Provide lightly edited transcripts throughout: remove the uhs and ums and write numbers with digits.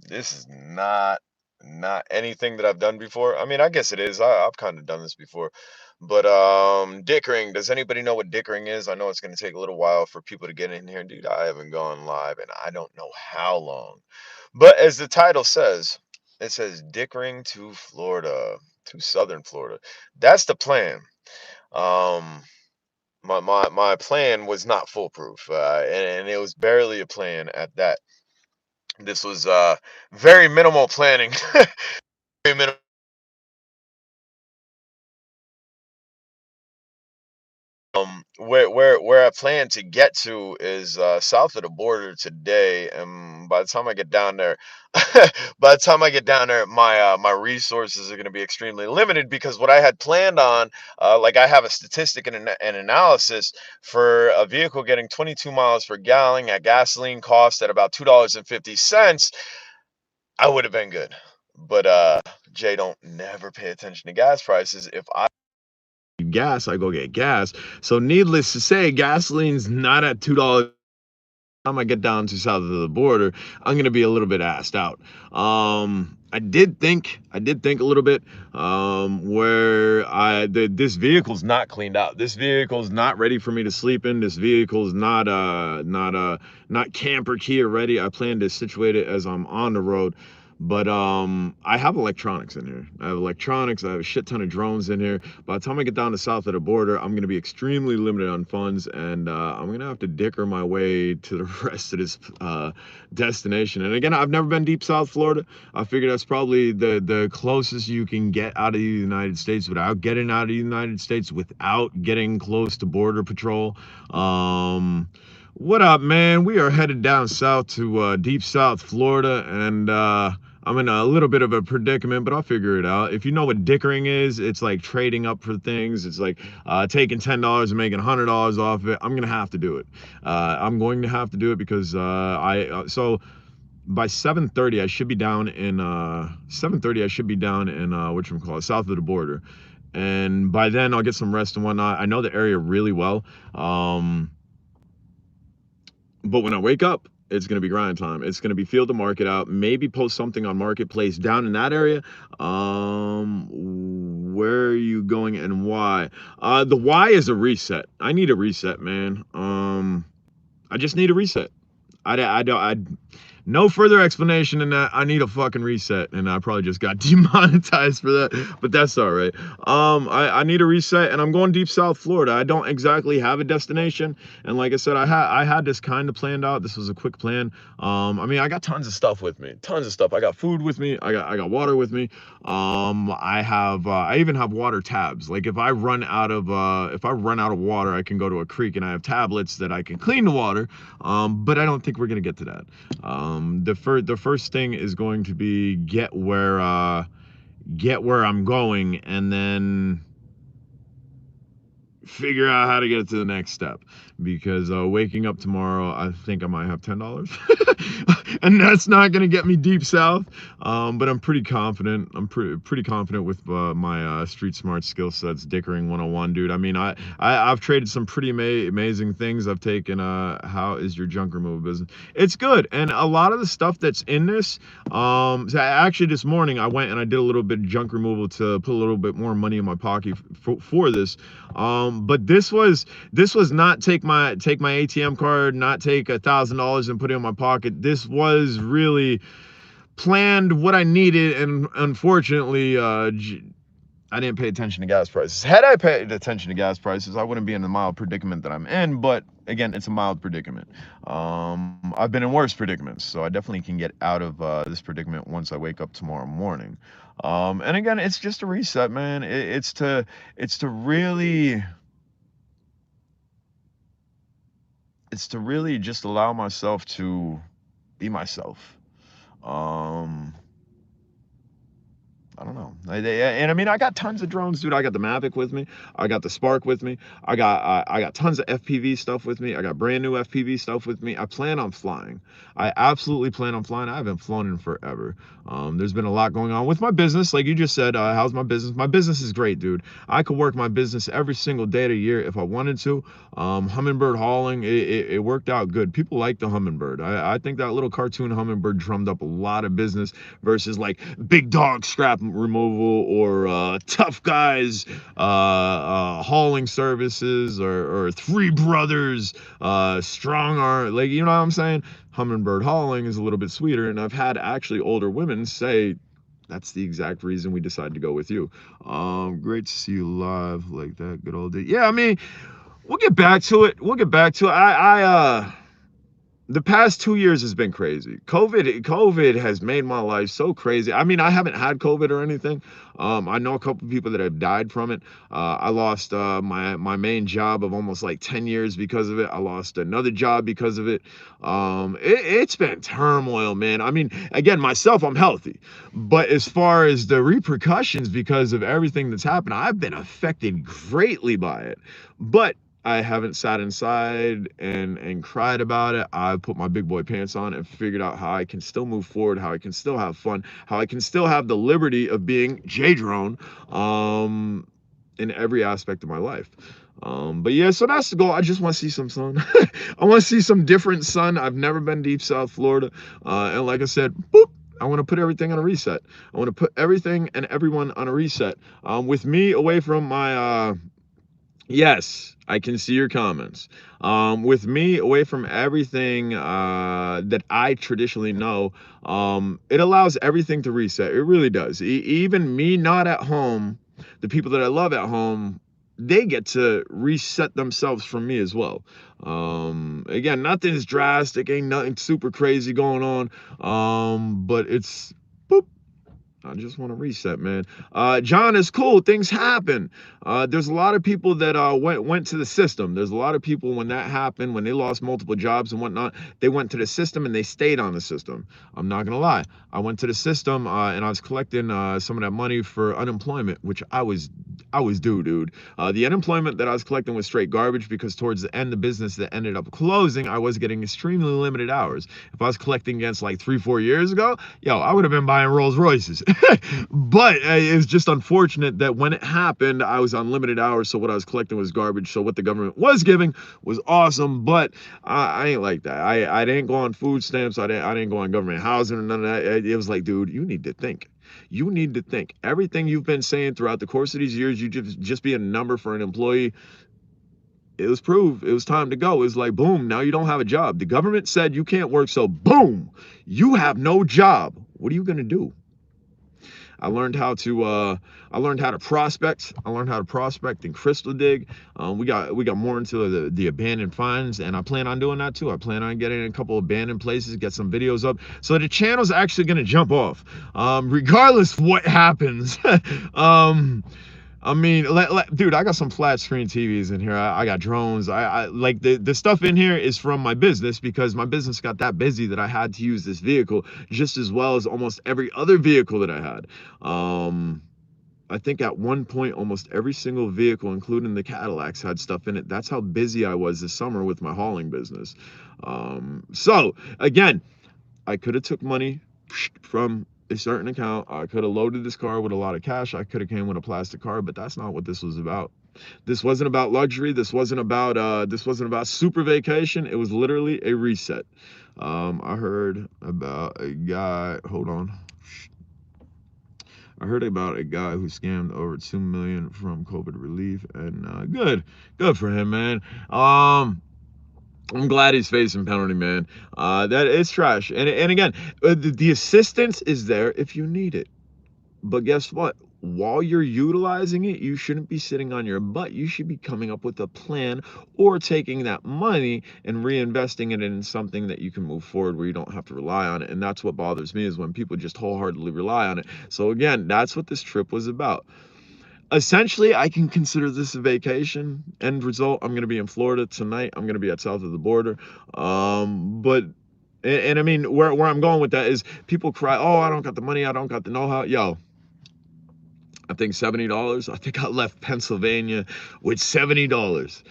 This is not anything that I've done before. I mean, I guess it is. I've kind of done this before. But Dickering, does anybody know what Dickering is? I know it's going to take a little while for people to get in here. Dude, I haven't gone live and I don't know how long. But as the title says, it says Dickering to Florida, to Southern Florida. That's the plan. Um my plan was not foolproof, and it was barely a plan at that. This was very minimal planning. Very minimal. Where I plan to get to is south of the border today, and by the time I get down there, by the time I get down there, my resources are going to be extremely limited because what I had planned on, like I have a statistic and an analysis for a vehicle getting 22 miles per gallon at gasoline cost at about $2.50. I would have been good, but Jay don't never pay attention to gas prices. If I gas, I go get gas. So needless to say, gasoline's not at $2. Time I get down to south of the border, I'm gonna be a little bit assed out. I did think a little bit, where this vehicle's not cleaned out. This vehicle's not ready for me to sleep in. This vehicle's not camper Kia ready. I plan to situate it as I'm on the road. But I have electronics in here. I have electronics. I have a shit ton of drones in here. By the time I get down to south of the border, I'm gonna be extremely limited on funds, and I'm gonna have to dicker my way to the rest of this destination. And again, I've never been deep South Florida. I figure that's probably the closest you can get out of the United States without getting out of the United States, without getting close to border patrol. What up, man? We are headed down south to deep South Florida, and I'm in a little bit of a predicament, but I'll figure it out. If you know what dickering is, it's like trading up for things. It's like taking $10 and making $100 off of it. I'm gonna have to do it. I'm going to have to do it because so by 7:30 I should be down in 7:30 I should be down in whatchamacallit, south of the border, and by then I'll get some rest and whatnot. I know the area really well. But when I wake up, it's going to be grind time. It's going to be field to market out, maybe post something on marketplace down in that area. Where are you going and why? The why is a reset. I need a reset, man. I just need a reset. I don't I No further explanation than that. I need a fucking reset, and I probably just got demonetized for that, but that's all right. I need a reset, and I'm going deep South Florida. I don't exactly have a destination, and like I said, I had this kind of planned out. This was a quick plan. I mean, I got tons of stuff with me, tons of stuff. I got food with me. I got water with me. I even have water tabs. Like if I run out of water, I can go to a creek, and I have tablets that I can clean the water. But I don't think we're gonna get to that. The first thing is going to be get where I'm going, and then figure out how to get to the next step, because waking up tomorrow, I think I might have $10. And that's not going to get me deep south. But I'm pretty confident. I'm pretty confident with my street smart skill sets. Dickering 101, dude. I mean, I've traded some pretty amazing things. I've taken how is your junk removal business? It's good, and a lot of the stuff that's in this, so actually this morning I went and I did a little bit of junk removal to put a little bit more money in my pocket for this. But this was not take my ATM card, not take $1,000 and put it in my pocket. This was really planned what I needed, and unfortunately, I didn't pay attention to gas prices. Had I paid attention to gas prices, I wouldn't be in the mild predicament that I'm in. But again, it's a mild predicament. I've been in worse predicaments, so I definitely can get out of this predicament once I wake up tomorrow morning. And again, it's just a reset, man. It's to really just allow myself to be myself. Um, I don't know. And I mean, I got tons of drones, dude. I got the Mavic with me. I got the Spark with me. I got tons of FPV stuff with me. I got brand new FPV stuff with me. I plan on flying. I absolutely plan on flying. I haven't flown in forever. There's been a lot going on with my business, like you just said. How's my business? My business is great, dude. I could work my business every single day of the year if I wanted to. Hummingbird hauling, it worked out good. People like the Hummingbird. I think that little cartoon Hummingbird drummed up a lot of business versus like big dog scrap removal or tough guys hauling services or three brothers strong arm, like, you know what I'm saying. Hummingbird hauling is a little bit sweeter, and I've had actually older women say that's the exact reason we decided to go with you. Great to see you live like that, good old day. Yeah, I mean, we'll get back to it. We'll get back to it. The past 2 years has been crazy. COVID has made my life so crazy. I mean, I haven't had COVID or anything. I know a couple people that have died from it. I lost my main job of almost like 10 years because of it. I lost another job because of it. It's been turmoil, man. I mean, again, myself, I'm healthy, but as far as the repercussions because of everything that's happened, I've been affected greatly by it. But I haven't sat inside and cried about it. I put my big boy pants on and figured out how I can still move forward, how I can still have fun, how I can still have the liberty of being J Drone in every aspect of my life. But yeah, so that's the goal. I just want to see some sun. I want to see some different sun. I've never been deep South Florida. And like I said, boop, I want to put everything on a reset. I want to put everything and everyone on a reset. With me away from my yes, I can see your comments. With me away from everything that I traditionally know, it allows everything to reset. It really does. Even me not at home, the people that I love at home, they get to reset themselves from me as well. Again, nothing's drastic, ain't nothing super crazy going on. But it's boop. I just want to reset, man. John, is cool. Things happen. There's a lot of people that went to the system. There's a lot of people when that happened, when they lost multiple jobs and whatnot, they went to the system and they stayed on the system. I'm not gonna lie. I went to the system and I was collecting some of that money for unemployment, which I was due, dude. The unemployment that I was collecting was straight garbage because towards the end, the business that ended up closing, I was getting extremely limited hours. If I was collecting against like 3-4 years ago, yo, I would have been buying Rolls Royces. But it's just unfortunate that when it happened, I was on limited hours, so what I was collecting was garbage. So what the government was giving was awesome, but I ain't like that. I didn't go on food stamps. I didn't go on government housing or none of that. It was like, dude, you need to think. You need to think. Everything you've been saying throughout the course of these years, you just be a number for an employee. It was proved. It was time to go. It was like, boom, now you don't have a job. The government said you can't work, so boom, you have no job. What are you gonna do? I learned how to prospect. I learned how to prospect and crystal dig. We got more into the abandoned finds, and I plan on doing that too. I plan on getting a couple abandoned places, get some videos up. So the channel's actually gonna jump off, regardless what happens. I mean, dude, I got some flat screen TVs in here. I got drones. I like the stuff in here is from my business because my business got that busy that I had to use this vehicle just as well as almost every other vehicle that I had. I think at one point, almost every single vehicle, including the Cadillacs, had stuff in it. That's how busy I was this summer with my hauling business. So again, I could have took money from a certain account. I could have loaded this car with a lot of cash. I could have came with a plastic car, but that's not what this was about. This wasn't about luxury. This wasn't about super vacation. It was literally a reset. I heard about a guy, hold on. I heard about a guy who scammed over 2 million from COVID relief, and good for him, man. I'm glad he's facing penalty, man. That is trash. And again, the assistance is there if you need it. But guess what? While you're utilizing it, you shouldn't be sitting on your butt. You should be coming up with a plan or taking that money and reinvesting it in something that you can move forward where you don't have to rely on it. And that's what bothers me is when people just wholeheartedly rely on it. So again, that's what this trip was about. Essentially, I can consider this a vacation. End result, I'm going to be in Florida tonight. I'm going to be at south of the border. But and I mean, where I'm going with that is people cry, oh, I don't got the money, I don't got the know-how. Yo, I think $70. I think I left Pennsylvania with $70.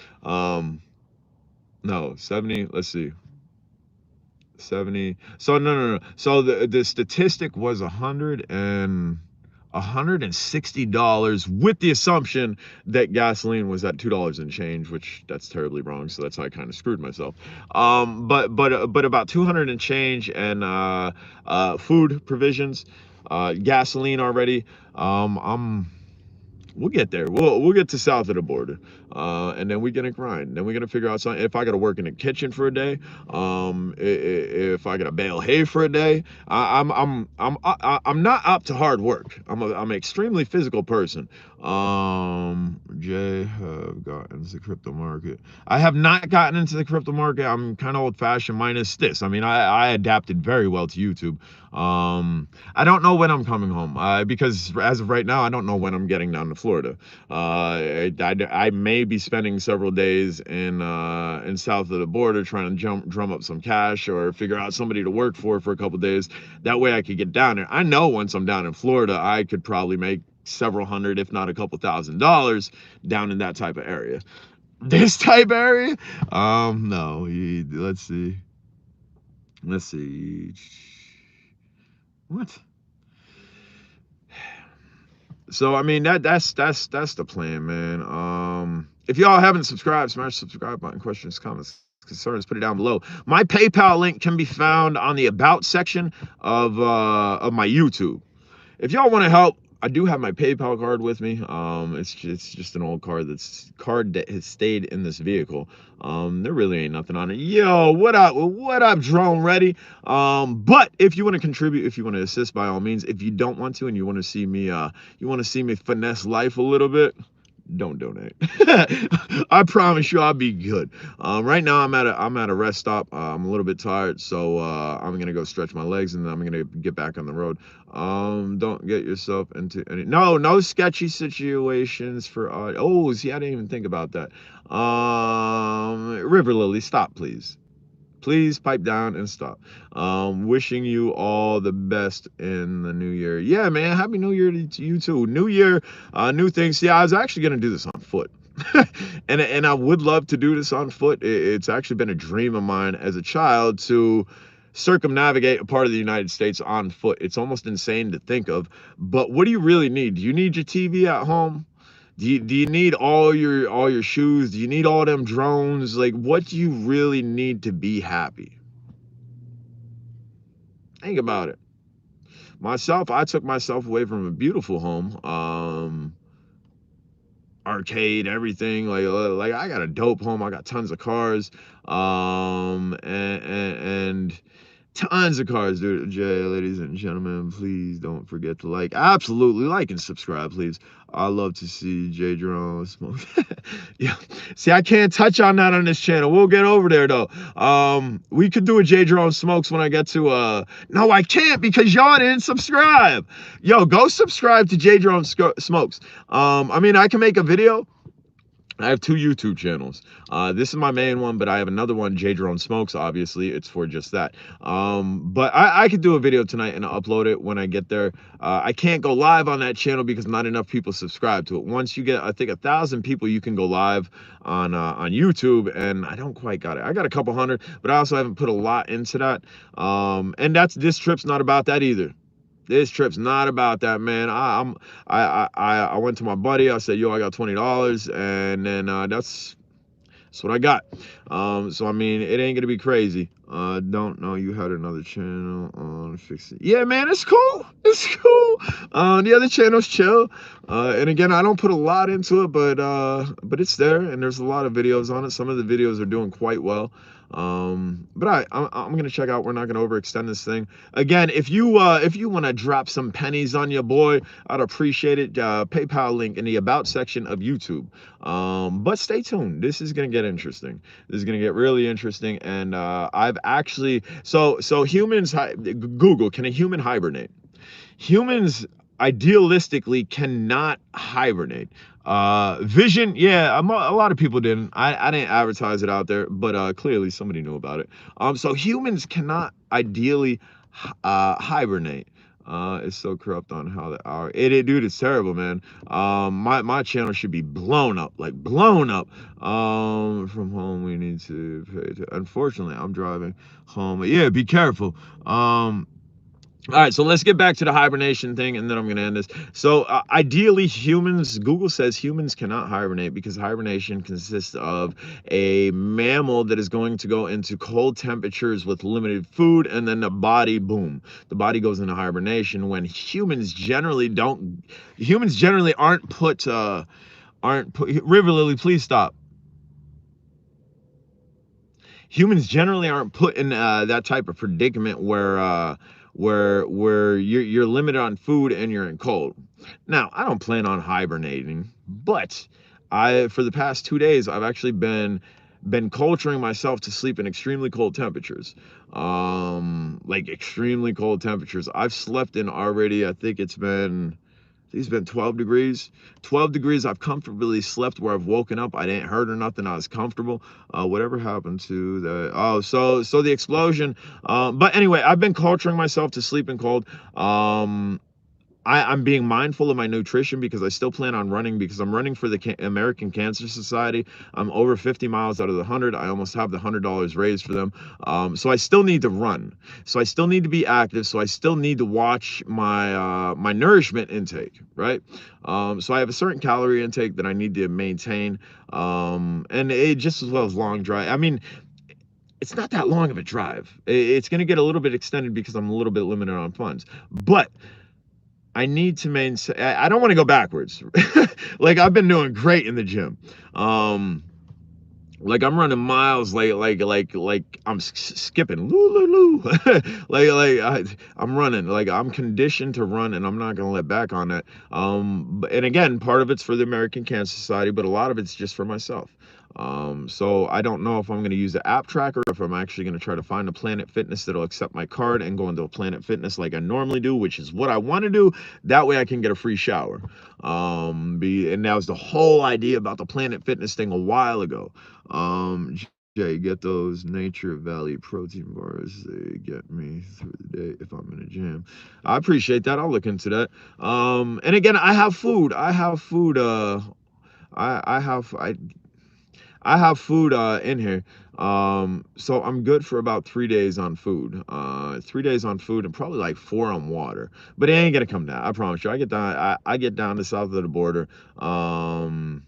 No, 70, let's see. 70. So no. So the statistic was $160 with the assumption that gasoline was at $2 and change, which that's terribly wrong. So that's how I kind of screwed myself. But about 200 and change, and food provisions, gasoline already. I'm We'll get there. We'll get to south of the border, and then we're gonna grind. Then we're gonna figure out something. If I gotta work in the kitchen for a day, if I gotta bale hay for a day, I'm not up to hard work. I'm an extremely physical person. Jay have gotten into the crypto market. I have not gotten into the crypto market. I'm kind of old fashioned, minus this. I mean, I adapted very well to YouTube. I don't know when I'm coming home, because as of right now, I don't know when I'm getting down to Florida. I may be spending several days in south of the border trying to drum up some cash or figure out somebody to work for a couple days. That way I could get down there. I know once I'm down in Florida, I could probably make several hundred, if not a couple $1,000s down in that type of area. This type of area? No. Let's see. Let's see. What? So I mean that's the plan, man. If y'all haven't subscribed, smash the subscribe button. Questions, comments, concerns, put it down below. My PayPal link can be found on the about section of my YouTube. If y'all want to help, I do have my PayPal card with me. It's just an old card that has stayed in this vehicle. There really ain't nothing on it. Yo, what up? What up, Drone Ready? But if you want to contribute, if you want to assist, by all means. If you don't want to, and you want to see me finesse life a little bit, don't donate. I promise you I'll be good. Right now I'm at a rest stop. I'm a little bit tired, so I'm gonna go stretch my legs, and then I'm gonna get back on the road. Don't get yourself into any no sketchy situations for oh, see, I didn't even think about that. River Lily, stop, please. Please pipe down and stop. Wishing you all the best in the new year. Yeah, man, happy new year to you too. New year, new things. Yeah, I was actually gonna do this on foot. And I would love to do this on foot. It's actually been a dream of mine as a child to circumnavigate a part of the United States on foot. It's almost insane to think of. But what do you really need? Do you need your TV at home? Do you need all your shoes? Do you need all them drones? Like, what do you really need to be happy? Think about it. Myself, I took myself away from a beautiful home, arcade, everything. Like I got a dope home. I got tons of cars, and tons of cars, dude. Jay, ladies and gentlemen, please don't forget to absolutely like and subscribe, please. I love to see Jay Drone smoke. Yeah, see, I can't touch on that on this channel. We'll get over there though. We could do a Jay Drone smokes when I get to no, I can't, because y'all didn't subscribe. Yo, go subscribe to Jay Drone smokes. I mean, I can make a video. I have two YouTube channels. This is my main one, but I have another one, J Drone Smokes. Obviously, it's for just that. But I could do a video tonight and upload it when I get there. I can't go live on that channel because not enough people subscribe to it. Once you get, I think, 1,000 people, you can go live on YouTube, and I don't quite got it. I got a couple hundred, but I also haven't put a lot into that. And this trip's not about that either. This trip's not about that, man. I went to my buddy. I said, yo, I got $20, and then that's what I got. So I mean, it ain't gonna be crazy. Don't know you had another channel on fix it. Yeah, man, it's cool. It's cool. The other channel's chill. And again, I don't put a lot into it, but it's there, and there's a lot of videos on it. Some of the videos are doing quite well. But I'm gonna check out. We're not gonna overextend this thing. Again, if you want to drop some pennies on your boy, I'd appreciate it. PayPal link in the about section of YouTube. But stay tuned. This is gonna get interesting. This is gonna get really interesting. And I've actually so humans. Google, can a human hibernate? Humans idealistically cannot hibernate. Vision, yeah, a lot of people didn't. I didn't advertise it out there, but clearly somebody knew about it. So humans cannot ideally hibernate. It's so corrupt on how the hour. Dude, it's terrible, man. My channel should be blown up, like blown up. From home we need to pay. Unfortunately, I'm driving home. Yeah, be careful. All right, so let's get back to the hibernation thing, and then I'm going to end this. So, ideally, humans, Google says humans cannot hibernate because hibernation consists of a mammal that is going to go into cold temperatures with limited food, and then the body, boom, the body goes into hibernation when humans generally don't, humans generally aren't put, River Lily, please stop. Humans generally aren't put in that type of predicament where you're limited on food and you're in cold. Now, I don't plan on hibernating, but I for the past 2 days I've actually been culturing myself to sleep in extremely cold temperatures. Like extremely cold temperatures. I've slept in already, I think it's been 12 degrees. 12 degrees. I've comfortably slept where I've woken up. I didn't hurt or nothing. I was comfortable. Whatever happened to the? Oh, so the explosion. But anyway, I've been culturing myself to sleep in cold. I'm being mindful of my nutrition because I still plan on running because I'm running for the American Cancer Society. I'm over 50 miles out of the 100. I almost have the $100 raised for them. So I still need to run. So I still need to be active. So I still need to watch my nourishment intake, right? So I have a certain calorie intake that I need to maintain. And it just as well as long drive. I mean, it's not that long of a drive. It's going to get a little bit extended because I'm a little bit limited on funds. But I need to maintain. I don't want to go backwards. Like I've been doing great in the gym. Um, like I'm running miles, like I'm skipping, I'm running, like I'm conditioned to run, and I'm not gonna let back on that. And again, part of it's for the American Cancer Society, but a lot of it's just for myself. So I don't know if I'm gonna use the app tracker, or if I'm actually gonna try to find a Planet Fitness that'll accept my card and go into a Planet Fitness like I normally do, which is what I want to do. That way I can get a free shower. And that was the whole idea about the Planet Fitness thing a while ago. Jay, get those Nature Valley protein bars. They get me through the day if I'm in a gym. I appreciate that. I'll look into that. And again, I have food. I have food. I have I have food in here. So I'm good for about 3 days on food. 3 days on food and probably like 4 on water. But it ain't gonna come down. I promise you. I get down to south of the border. What?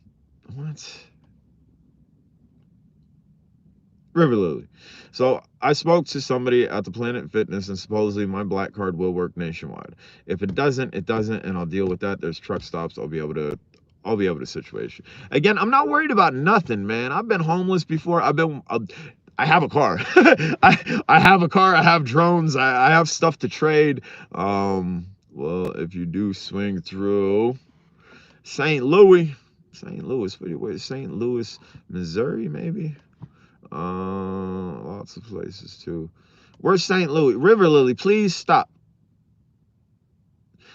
River Lily. So I spoke to somebody at the Planet Fitness, and supposedly my black card will work nationwide. If it doesn't, it doesn't, and I'll deal with that. There's truck stops. I'll be able to situation. Again, I'm not worried about nothing, man. I've been homeless before. I have a car. I have a car. I have drones. I have stuff to trade. Well, if you do swing through St. Louis, St. Louis, wait, St. Louis, Missouri, maybe. Lots of places too. Where's St. Louis? River Lily, please stop.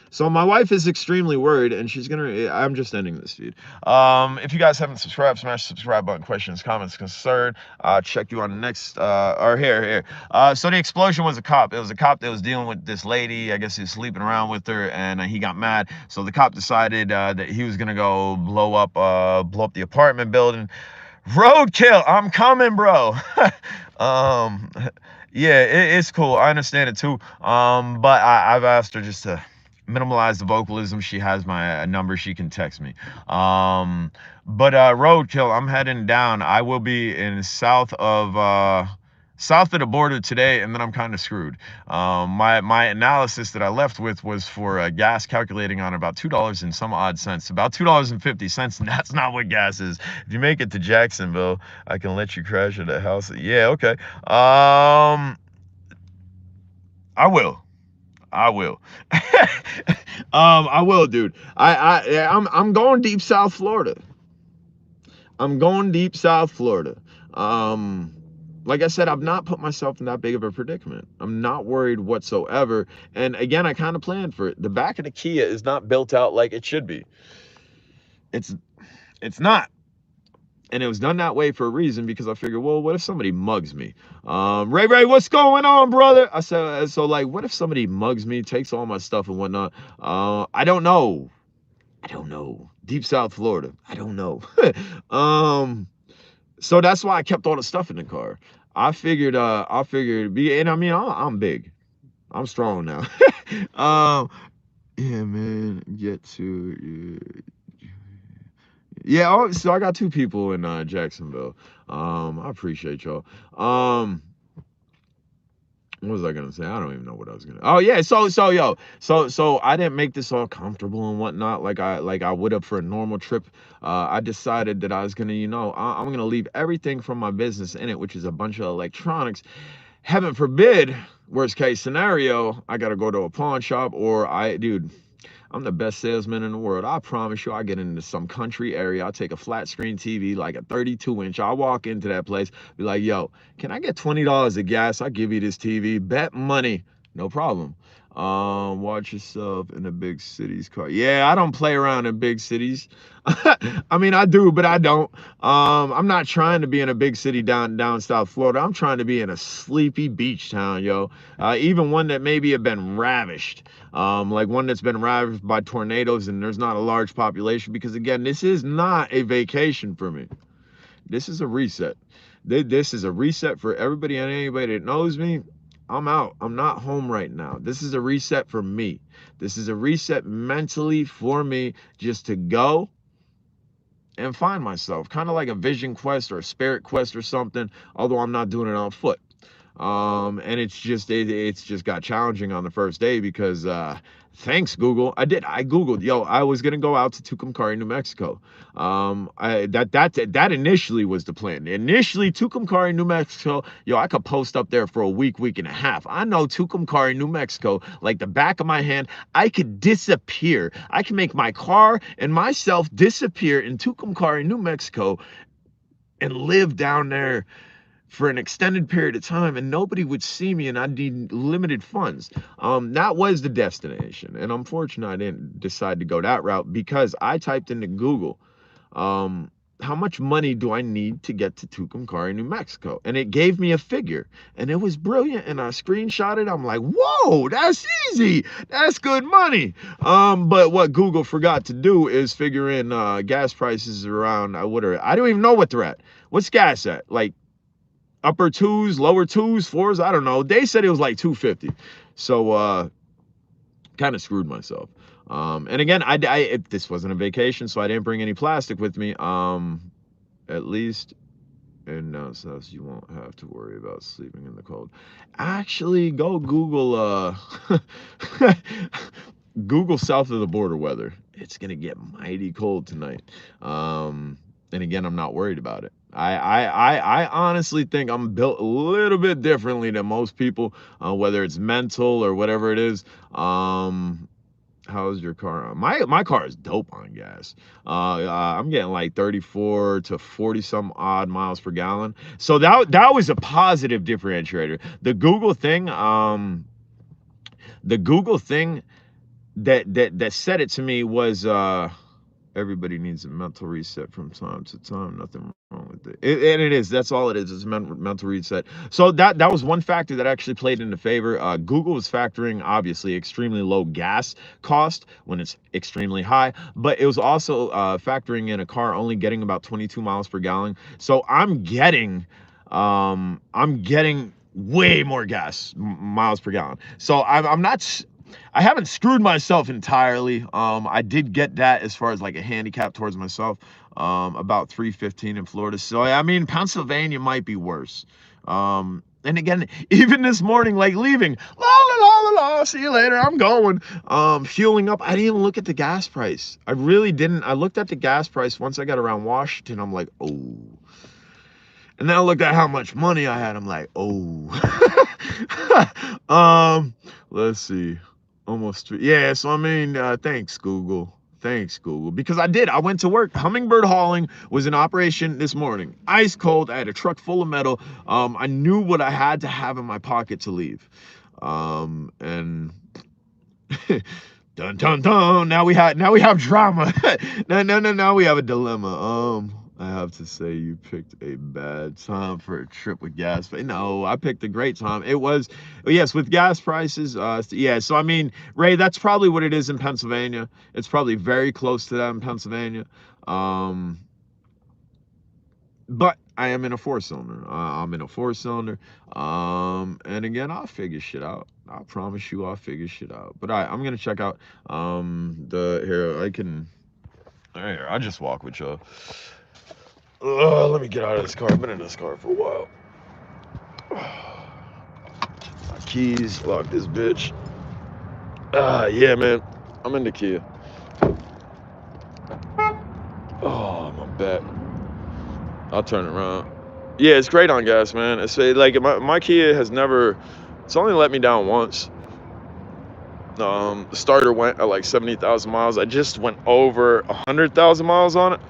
So my wife is extremely worried, and she's gonna. I'm just ending this feed. If you guys haven't subscribed, smash the subscribe button. Questions, comments, concern. Check you on the next. Or here. So the explosion was a cop. It was a cop that was dealing with this lady. I guess he was sleeping around with her, and he got mad. So the cop decided that he was gonna go blow up the apartment building. Roadkill, I'm coming, bro. um, yeah, it's cool. I understand it too. But I've asked her just to minimize the vocalism. She has my number. She can text me. But Roadkill, I'm heading down. I will be in south of the border today, and then I'm kind of screwed. My analysis that I left with was for gas, calculating on about $2 and some odd cents, about $2.50, and that's not what gas is. If you make it to Jacksonville, I can let you crash at a house. Yeah, okay. I will. I will. I will, dude. I'm going deep South Florida. I'm going deep South Florida. Um, like I said, I've not put myself in that big of a predicament. I'm not worried whatsoever. And again, I kind of planned for it. The back of the Kia is not built out like it should be. It's it's not. And it was done that way for a reason, because I figured, well, what if somebody mugs me? Ray, what's going on, brother? I said, so like, what if somebody mugs me, takes all my stuff and whatnot? I don't know. I don't know. Deep South Florida. I don't know. um, so that's why I kept all the stuff in the car. I figured be, and I mean, I'm big. I'm strong now. um, yeah, man, get to, yeah. Oh, so I got two people in Jacksonville. I appreciate y'all. Um, what was I gonna say? I don't even know what I was gonna. Oh yeah, so I didn't make this all comfortable and whatnot like I would have for a normal trip. I decided that I was gonna, I'm gonna leave everything from my business in it, which is a bunch of electronics. Heaven forbid, worst case scenario, I gotta go to a pawn shop, or dude, I'm the best salesman in the world. I promise you, I get into some country area. I'll take a flat screen TV, like a 32-inch. I'll walk into that place, be like, yo, can I get $20 of gas? I'll give you this TV. Bet money. No problem. Watch yourself in the big cities car. Yeah, I don't play around in big cities. I mean, I do, but I don't. I'm not trying to be in a big city down South Florida. I'm trying to be in a sleepy beach town, yo. Even one that maybe have been ravished, like one that's been ravaged by tornadoes and there's not a large population. Because again, this is not a vacation for me. This is a reset. This is a reset for everybody and anybody that knows me. I'm out. I'm not home right now. This is a reset for me. This is a reset mentally for me, just to go and find myself, kind of like a vision quest or a spirit quest or something, although I'm not doing it on foot. And it's just got challenging on the first day, because thanks Google, I googled, yo, I was gonna go out to Tucumcari, New Mexico. That initially was the plan. Initially, Tucumcari, New Mexico, yo, I could post up there for a week and a half. I know Tucumcari, New Mexico like the back of my hand. I could disappear. I can make my car and myself disappear in Tucumcari, New Mexico, and live down there for an extended period of time, and nobody would see me, and I'd need limited funds. That was the destination, and unfortunately I didn't decide to go that route, because I typed into Google, um, how much money do I need to get to Tucumcari, New Mexico? And it gave me a figure, and it was brilliant, and I screenshot it. I'm like, whoa, that's easy. That's good money. But what Google forgot to do is figure in gas prices around, I don't even know what they're at. What's gas at? Like upper twos, lower twos, fours, I don't know. They said it was like 250. So kind of screwed myself. And again, this wasn't a vacation, so I didn't bring any plastic with me. At least in so you won't have to worry about sleeping in the cold. Actually, go Google Google south of the border weather. It's gonna get mighty cold tonight. And again, I'm not worried about it. I honestly think I'm built a little bit differently than most people, whether it's mental or whatever it is. How's your car? My car is dope on gas. I'm getting like 34 to 40 some odd miles per gallon. So that was a positive differentiator. The Google thing that said it to me was everybody needs a mental reset from time to time. Nothing wrong with it. And it is. That's all it is. It's a mental reset. So that was one factor that actually played into favor. Google was factoring, obviously, extremely low gas cost when it's extremely high, but it was also factoring in a car only getting about 22 miles per gallon. So I'm getting way more gas miles per gallon. So I'm not. I haven't screwed myself entirely. I did get that as far as like a handicap towards myself, about 315 in Florida. So I mean, Pennsylvania might be worse. And again, even this morning, like leaving, la la la la la, see you later, I'm going. Fueling up, I didn't even look at the gas price. I really didn't. I looked at the gas price once I got around Washington. I'm like, oh. And then I looked at how much money I had. I'm like, oh. Let's see. Almost three. Yeah, so I mean, thanks, Google. Thanks, Google. Because I went to work. Hummingbird hauling was in operation this morning. Ice cold. I had a truck full of metal. I knew what I had to have in my pocket to leave. And dun dun dun. Now we have drama. No. Now we have a dilemma. I have to say you picked a bad time for a trip with gas. But no, I picked a great time. It was, yes, with gas prices. Yeah. So I mean, Ray, that's probably what it is in Pennsylvania. It's probably very close to that in Pennsylvania. Um, but I am in a four cylinder. I'm in a four cylinder. And again, I'll figure shit out. I promise you, I'll figure shit out. But I'm gonna check out the here. I can. Here, I just walk with y'all. Let me get out of this car. I've been in this car for a while. My keys, lock this bitch. Yeah, man. I'm in the Kia. Oh, my back. I'll turn it around. Yeah, it's great on gas, man. It's like my Kia has never. It's only let me down once. The starter went at like 70,000 miles. I just went over 100,000 miles on it.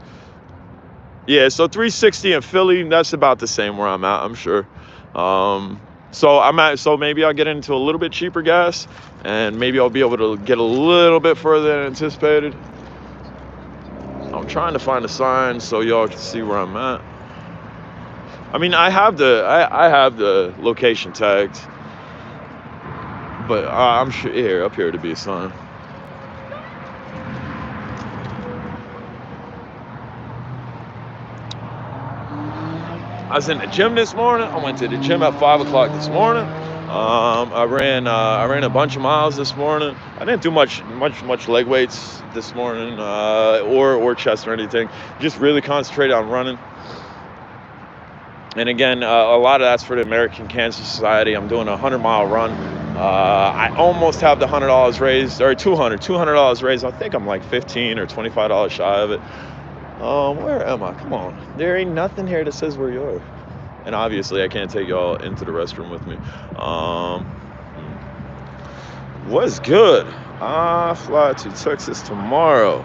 Yeah, so 360 in Philly, that's about the same where I'm at, I'm sure. So maybe I'll get into a little bit cheaper gas, and maybe I'll be able to get a little bit further than anticipated. I'm trying to find a sign so y'all can see where I'm at. I mean, I have the location tagged, but I'm sure here up here to be a sign. I was in the gym this morning. I went to the gym at 5 o'clock this morning. I ran a bunch of miles this morning. I didn't do much leg weights this morning, or chest or anything. Just really concentrated on running. And again, a lot of that's for the American Cancer Society. I'm doing a 100-mile run. I almost have the $100 raised, or $200 raised. I think I'm like $15 or $25 shy of it. Where am I? Come on. There ain't nothing here that says where you are. And obviously I can't take y'all into the restroom with me. What's good? I fly to Texas tomorrow.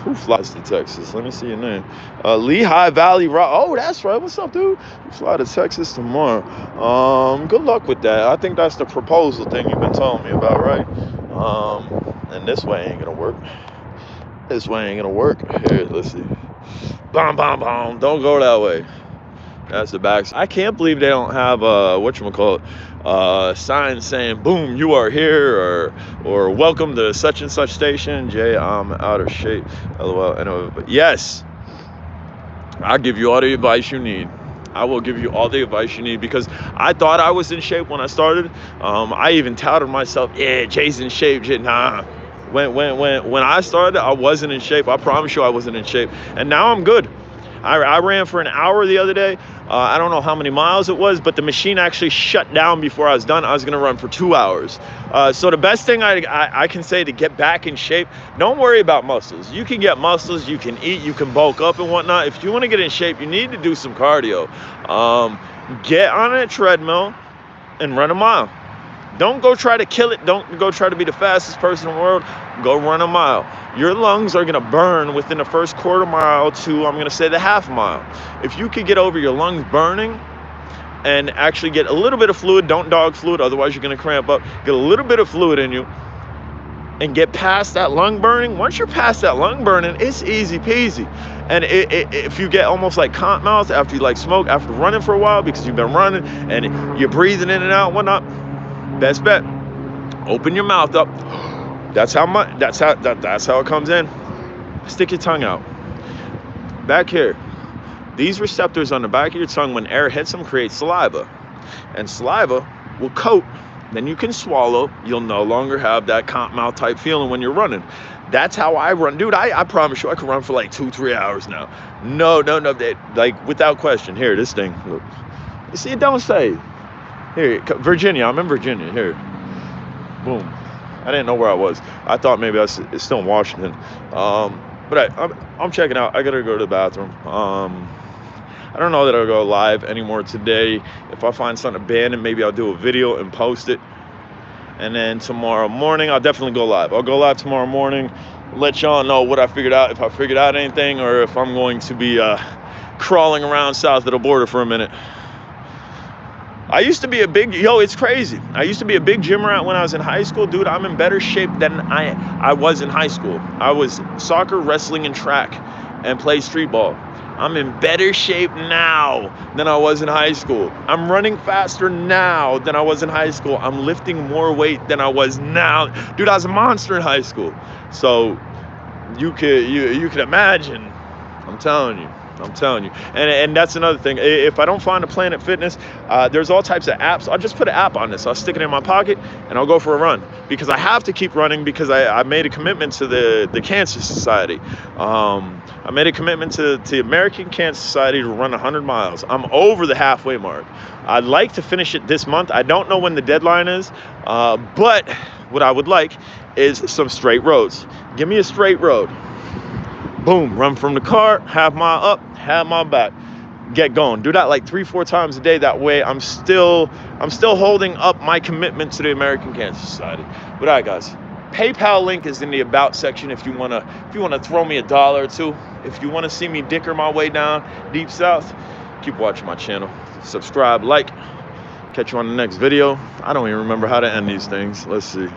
Who flies to Texas? Let me see your name. Lehigh Valley Rock. Oh, that's right. What's up, dude? You fly to Texas tomorrow. Good luck with that. I think that's the proposal thing you've been telling me about, right? And this way ain't gonna work. This way ain't gonna work. Here, let's see. Bomb. Don't go that way. That's the back. I can't believe they don't have signs saying "Boom, you are here" or "Welcome to such and such station." Jay, I'm out of shape. LOL. Anyway, but yes, I'll give you all the advice you need. I will give you all the advice you need because I thought I was in shape when I started. I even touted myself. Yeah, Jay's in shape. Nah. When I started, I wasn't in shape. I promise you I wasn't in shape. And now I'm good. I ran for an hour the other day. I don't know how many miles it was, but the machine actually shut down before I was done. I was gonna run for 2 hours. So the best thing I can say to get back in shape, don't worry about muscles. You can get muscles, you can eat, you can bulk up and whatnot. If you wanna get in shape, you need to do some cardio. Get on a treadmill and run a mile. Don't go try to kill it. Don't go try to be the fastest person in the world. Go run a mile. Your lungs are going to burn within the first quarter mile to, I'm going to say, the half mile. If you could get over your lungs burning and actually get a little bit of fluid, don't dog fluid, otherwise you're going to cramp up. Get a little bit of fluid in you and get past that lung burning. Once you're past that lung burning, it's easy peasy. And if you get almost like cotton mouth after you like smoke, after running for a while because you've been running and you're breathing in and out, whatnot, best bet, open your mouth up. That's how it comes in. Stick your tongue out. Back here. These receptors on the back of your tongue, when air hits them, create saliva. And saliva will coat. Then you can swallow. You'll no longer have that cotton mouth type feeling when you're running. That's how I run. Dude, I promise you I can run for like 2-3 hours now. No. Like, without question. Here, this thing. Look. You see, it don't say. Here, Virginia. I'm in Virginia. Here. Boom. I didn't know where I was. I thought maybe it's still in Washington. But I'm checking out. I gotta go to the bathroom. I don't know that I'll go live anymore today. If I find something abandoned, maybe I'll do a video and post it. And then tomorrow morning, I'll definitely go live. I'll go live tomorrow morning. Let y'all know what I figured out, if I figured out anything, or if I'm going to be crawling around south of the border for a minute. I used to be it's crazy. I used to be a big gym rat when I was in high school. Dude, I'm in better shape than I was in high school. I was soccer, wrestling, and track, and played street ball. I'm in better shape now than I was in high school. I'm running faster now than I was in high school. I'm lifting more weight than I was now. Dude, I was a monster in high school. So you could imagine. I'm telling you. And that's another thing. If I don't find a Planet Fitness, there's all types of apps. I'll just put an app on this. I'll stick it in my pocket and I'll go for a run, because I have to keep running, because I made a commitment to the Cancer Society. I made a commitment to the American Cancer Society to run 100 miles. I'm over the halfway mark. I'd like to finish it this month. I don't know when the deadline is, but what I would like is some straight roads. Give me a straight road. Boom, run from the car, half mile up, half mile back. Get going. Do that like 3-4 times a day. That way I'm still holding up my commitment to the American Cancer Society. But all right, guys. PayPal link is in the about section if you wanna throw me $1 or $2. If you wanna see me dicker my way down deep south, keep watching my channel. Subscribe, like. Catch you on the next video. I don't even remember how to end these things. Let's see.